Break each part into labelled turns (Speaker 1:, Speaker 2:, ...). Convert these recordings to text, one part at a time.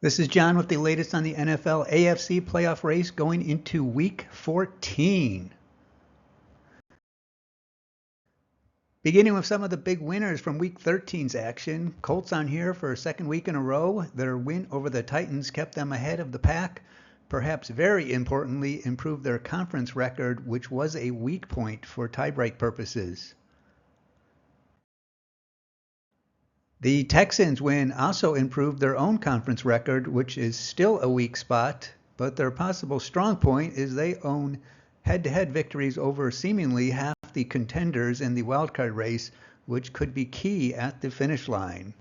Speaker 1: This is John with the latest on the NFL AFC playoff race going into Week 14. Beginning with some of the big winners from Week 13's action. Colts on here for a second week in a row. Their win over the Titans kept them ahead of the pack. Perhaps very importantly, improved their conference record, which was a weak point for tiebreak purposes. The Texans win also improved their own conference record, which is still a weak spot, but their possible strong point is they own head-to-head victories over seemingly half the contenders in the wildcard race, which could be key at the finish line.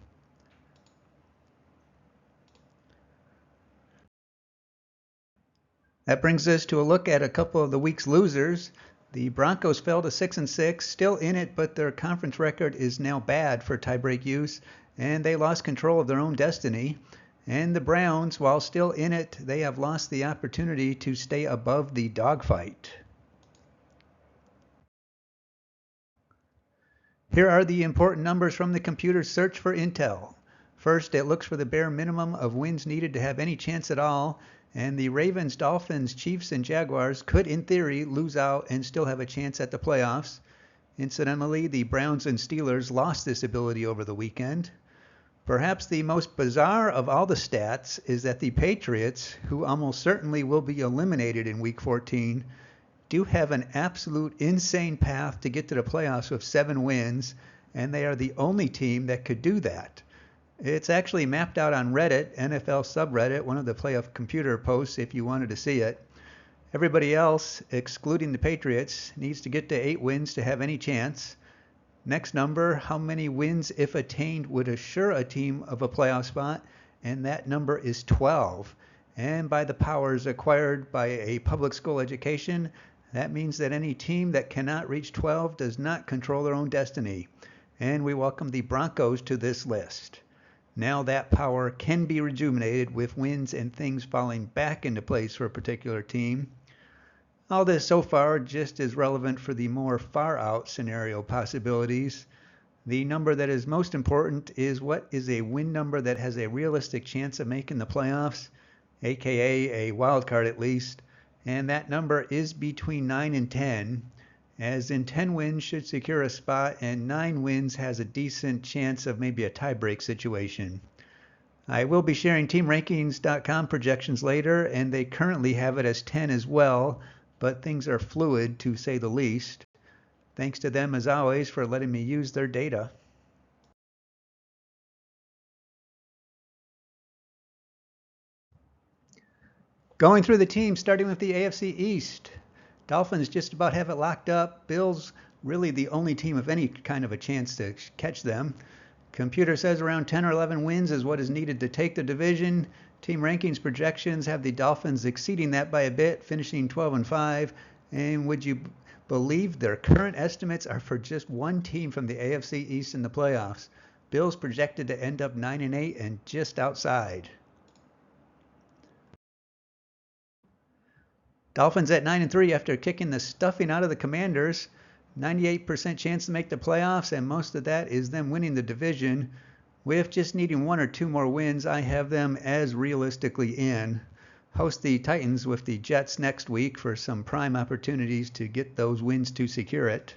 Speaker 1: That brings us to a look at a couple of the week's losers. The Broncos fell to 6-6, still in it, but their conference record is now bad for tiebreak use, and they lost control of their own destiny. And the Browns, while still in it, they have lost the opportunity to stay above the dogfight. Here are the important numbers from the computer's search for intel. First, it looks for the bare minimum of wins needed to have any chance at all, and the Ravens, Dolphins, Chiefs, and Jaguars could, in theory, lose out and still have a chance at the playoffs. Incidentally, the Browns and Steelers lost this ability over the weekend. Perhaps the most bizarre of all the stats is that the Patriots, who almost certainly will be eliminated in Week 14, do have an absolute insane path to get to the playoffs with 7 wins, and they are the only team that could do that. It's actually mapped out on Reddit, NFL subreddit, one of the playoff computer posts if you wanted to see it. Everybody else, excluding the Patriots, needs to get to 8 wins to have any chance. Next number, how many wins, if attained, would assure a team of a playoff spot? And that number is 12. And by the powers acquired by a public school education, that means that any team that cannot reach 12 does not control their own destiny. And we welcome the Broncos to this list. Now that power can be rejuvenated with wins and things falling back into place for a particular team. All this so far just is relevant for the more far out scenario possibilities. The number that is most important is what is a win number that has a realistic chance of making the playoffs, aka a wild card at least, and that number is between 9 and 10. As in 10 wins should secure a spot, and 9 wins has a decent chance of maybe a tiebreak situation. I will be sharing TeamRankings.com projections later, and they currently have it as 10 as well, but things are fluid to say the least. Thanks to them as always for letting me use their data. Going through the teams, starting with the AFC East. Dolphins just about have it locked up. Bills really the only team of any kind of a chance to catch them. Computer says around 10 or 11 wins is what is needed to take the division. Team rankings projections have the Dolphins exceeding that by a bit, finishing 12-5. And would you believe their current estimates are for just one team from the AFC East in the playoffs? Bills projected to end up 9-8 and just outside. Dolphins at 9-3 after kicking the stuffing out of the Commanders. 98% chance to make the playoffs, and most of that is them winning the division. With just needing 1 or 2 more wins, I have them as realistically in. Host the Titans with the Jets next week for some prime opportunities to get those wins to secure it.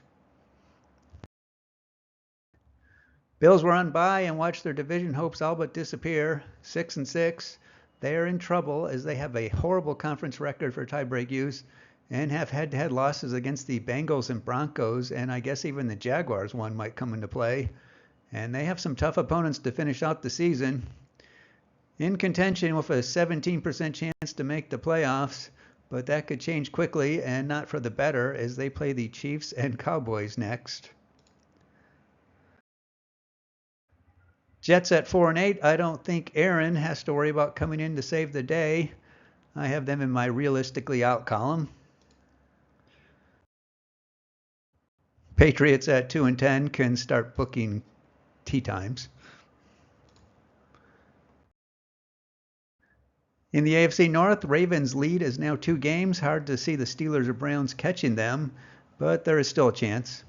Speaker 1: Bills were on bye and watched their division hopes all but disappear. 6-6. They are in trouble as they have a horrible conference record for tiebreak use and have head-to-head losses against the Bengals and Broncos, and I guess even the Jaguars one might come into play. And they have some tough opponents to finish out the season. In contention with a 17% chance to make the playoffs, but that could change quickly and not for the better as they play the Chiefs and Cowboys next. Jets at 4-8. I don't think Aaron has to worry about coming in to save the day. I have them in my realistically out column. Patriots at 2-10 can start booking tee times. In the AFC North, Ravens lead is now 2 games. Hard to see the Steelers or Browns catching them, but there is still a chance.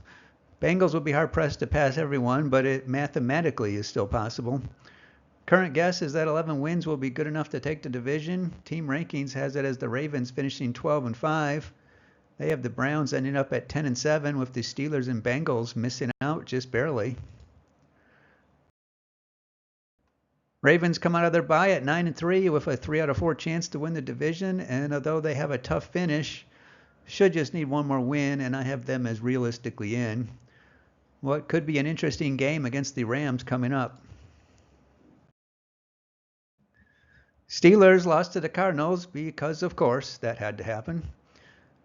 Speaker 1: Bengals will be hard-pressed to pass everyone, but it mathematically is still possible. Current guess is that 11 wins will be good enough to take the division. Team rankings has it as the Ravens finishing 12-5. They have the Browns ending up at 10-7 with the Steelers and Bengals missing out just barely. Ravens come out of their bye at 9-3 with a 3 out of 4 chance to win the division, and although they have a tough finish, should just need one more win, and I have them as realistically in. What could be an interesting game against the Rams coming up. Steelers lost to the Cardinals because, of course, that had to happen.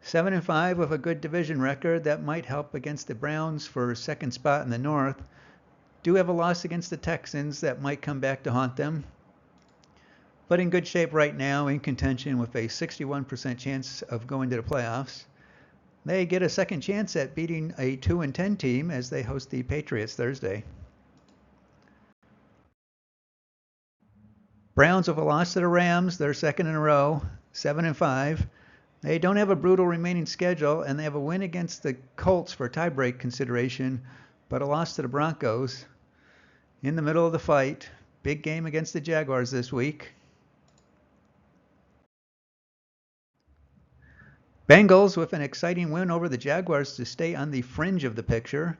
Speaker 1: 7-5 with a good division record that might help against the Browns for second spot in the North. Do have a loss against the Texans that might come back to haunt them. But in good shape right now, in contention with a 61% chance of going to the playoffs. They get a second chance at beating a 2-10 team as they host the Patriots Thursday. Browns have a loss to the Rams, their second in a row, 7-5. They don't have a brutal remaining schedule, and they have a win against the Colts for tiebreak consideration, but a loss to the Broncos. In the middle of the fight, big game against the Jaguars this week. Bengals with an exciting win over the Jaguars to stay on the fringe of the picture.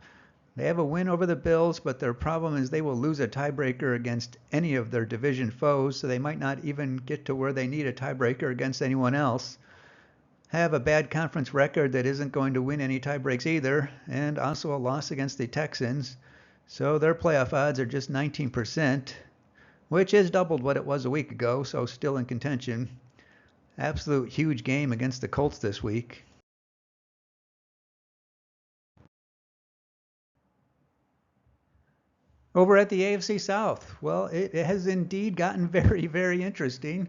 Speaker 1: They have a win over the Bills, but their problem is they will lose a tiebreaker against any of their division foes, so they might not even get to where they need a tiebreaker against anyone else. Have a bad conference record that isn't going to win any tiebreaks either, and also a loss against the Texans. So their playoff odds are just 19%, which is doubled what it was a week ago, so still in contention. Absolute huge game against the Colts this week. Over at the AFC South, well, it has indeed gotten very, very interesting.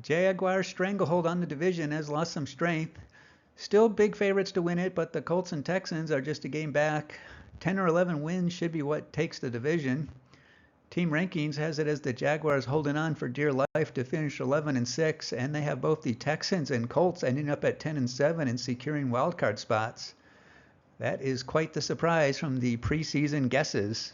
Speaker 1: Jaguars' stranglehold on the division has lost some strength. Still big favorites to win it, but the Colts and Texans are just a game back. 10 or 11 wins should be what takes the division. Team rankings has it as the Jaguars holding on for dear life to finish 11-6, and they have both the Texans and Colts ending up at 10-7 and securing wildcard spots. That is quite the surprise from the preseason guesses.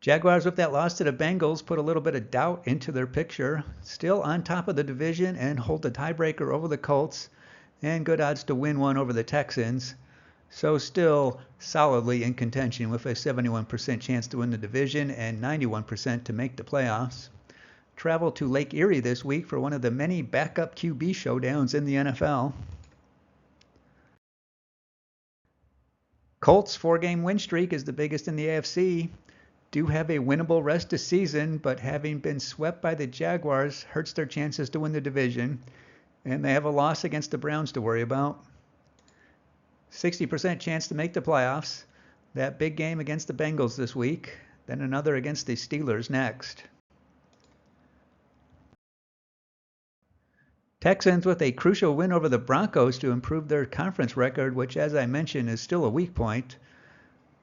Speaker 1: Jaguars with that loss to the Bengals put a little bit of doubt into their picture. Still on top of the division and hold the tiebreaker over the Colts, and good odds to win one over the Texans. So still solidly in contention with a 71% chance to win the division and 91% to make the playoffs. Travel to Lake Erie this week for one of the many backup QB showdowns in the NFL. Colts' 4-game win streak is the biggest in the AFC. Do have a winnable rest of season, but having been swept by the Jaguars hurts their chances to win the division, and they have a loss against the Browns to worry about. 60% chance to make the playoffs. That big game against the Bengals this week, then another against the Steelers next. Texans with a crucial win over the Broncos to improve their conference record, which, as I mentioned, is still a weak point.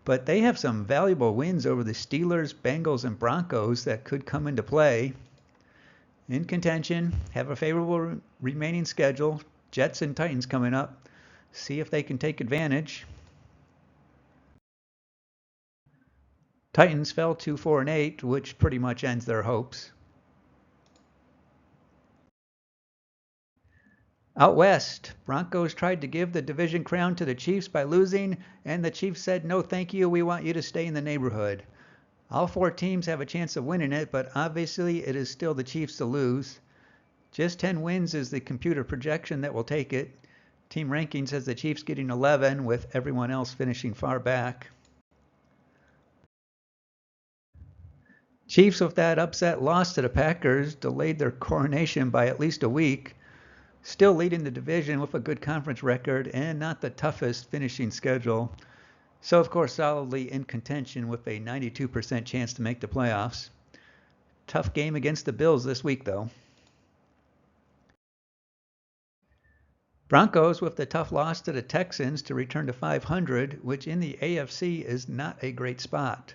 Speaker 1: But they have some valuable wins over the Steelers, Bengals, and Broncos that could come into play. In contention, have a favorable remaining schedule. Jets and Titans coming up. See if they can take advantage. Titans fell to 4-8, which pretty much ends their hopes. Out west, Broncos tried to give the division crown to the Chiefs by losing, and the Chiefs said, "No, thank you, we want you to stay in the neighborhood." All 4 teams have a chance of winning it, but obviously it is still the Chiefs to lose. Just 10 wins is the computer projection that will take it. Team rankings has the Chiefs getting 11, with everyone else finishing far back. Chiefs, with that upset loss to the Packers, delayed their coronation by at least a week. Still leading the division with a good conference record and not the toughest finishing schedule. So, of course, solidly in contention with a 92% chance to make the playoffs. Tough game against the Bills this week, though. Broncos with the tough loss to the Texans to return to 500, which in the AFC is not a great spot.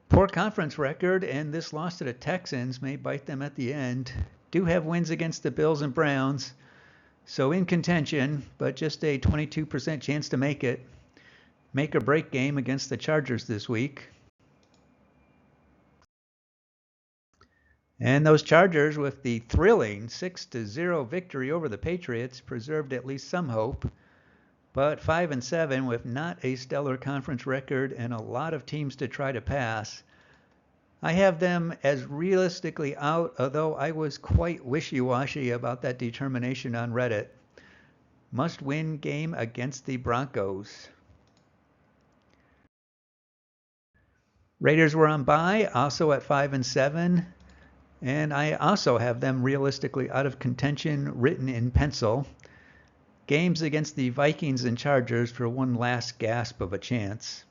Speaker 1: Poor conference record, and this loss to the Texans may bite them at the end. Do have wins against the Bills and Browns, so in contention, but just a 22% chance to make it. make or break game against the Chargers this week. And those Chargers, with the thrilling 6-0 victory over the Patriots, preserved at least some hope. But 5-7 with not a stellar conference record and a lot of teams to try to pass. I have them as realistically out, although I was quite wishy-washy about that determination on Reddit. Must-win game against the Broncos. Raiders were on bye, also at 5-7. And I also have them realistically out of contention, written in pencil. Games against the Vikings and Chargers for one last gasp of a chance.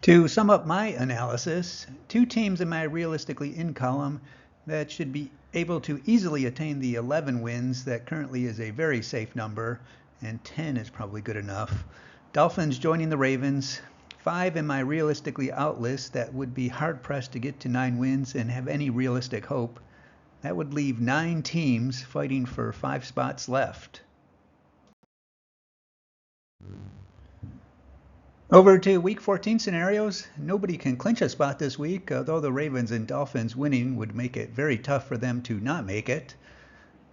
Speaker 1: To sum up my analysis, two teams in my realistically in column that should be able to easily attain the 11 wins that currently is a very safe number, and 10 is probably good enough. Dolphins joining the Ravens. 5 in my realistically out list that would be hard-pressed to get to 9 wins and have any realistic hope. That would leave 9 teams fighting for 5 spots left. Over to Week 14 scenarios. Nobody can clinch a spot this week, although the Ravens and Dolphins winning would make it very tough for them to not make it.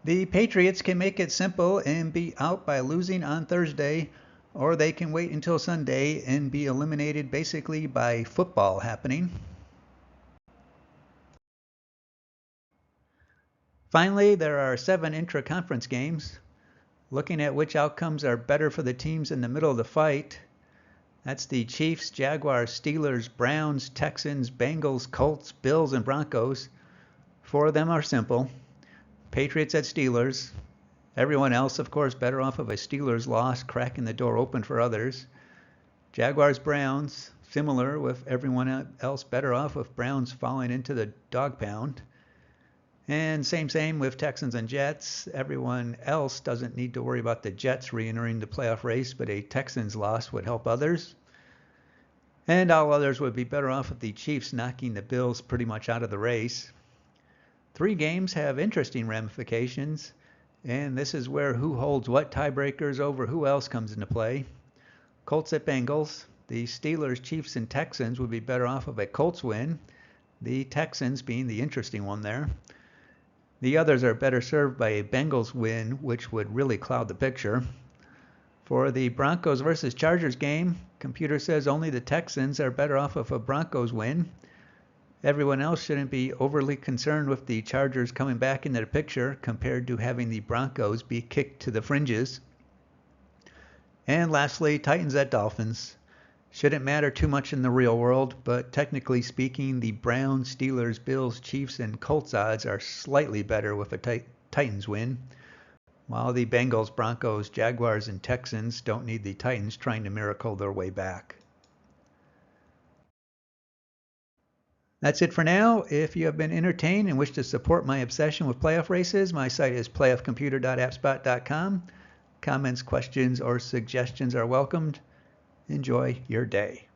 Speaker 1: The Patriots can make it simple and be out by losing on Thursday, or they can wait until Sunday and be eliminated basically by football happening. Finally, there are 7 intra-conference games. Looking at which outcomes are better for the teams in the middle of the fight. That's the Chiefs, Jaguars, Steelers, Browns, Texans, Bengals, Colts, Bills, and Broncos. 4 of them are simple. Patriots at Steelers. Everyone else, of course, better off of a Steelers loss, cracking the door open for others. Jaguars, Browns, similar, with everyone else better off with Browns falling into the dog pound. And same with Texans and Jets. Everyone else doesn't need to worry about the Jets re-entering the playoff race, but a Texans loss would help others. And all others would be better off with the Chiefs knocking the Bills pretty much out of the race. 3 games have interesting ramifications. And this is where who holds what tiebreakers over who else comes into play. Colts at Bengals. The Steelers, Chiefs, and Texans would be better off of a Colts win, the Texans being the interesting one there. The others are better served by a Bengals win, which would really cloud the picture. For the Broncos versus Chargers game, computer says only the Texans are better off of a Broncos win. Everyone else shouldn't be overly concerned with the Chargers coming back into the picture compared to having the Broncos be kicked to the fringes. And lastly, Titans at Dolphins. Shouldn't matter too much in the real world, but technically speaking, the Browns, Steelers, Bills, Chiefs, and Colts odds are slightly better with a Titans win, while the Bengals, Broncos, Jaguars, and Texans don't need the Titans trying to miracle their way back. That's it for now. If you have been entertained and wish to support my obsession with playoff races, my site is playoffcomputer.appspot.com. Comments, questions, or suggestions are welcomed. Enjoy your day.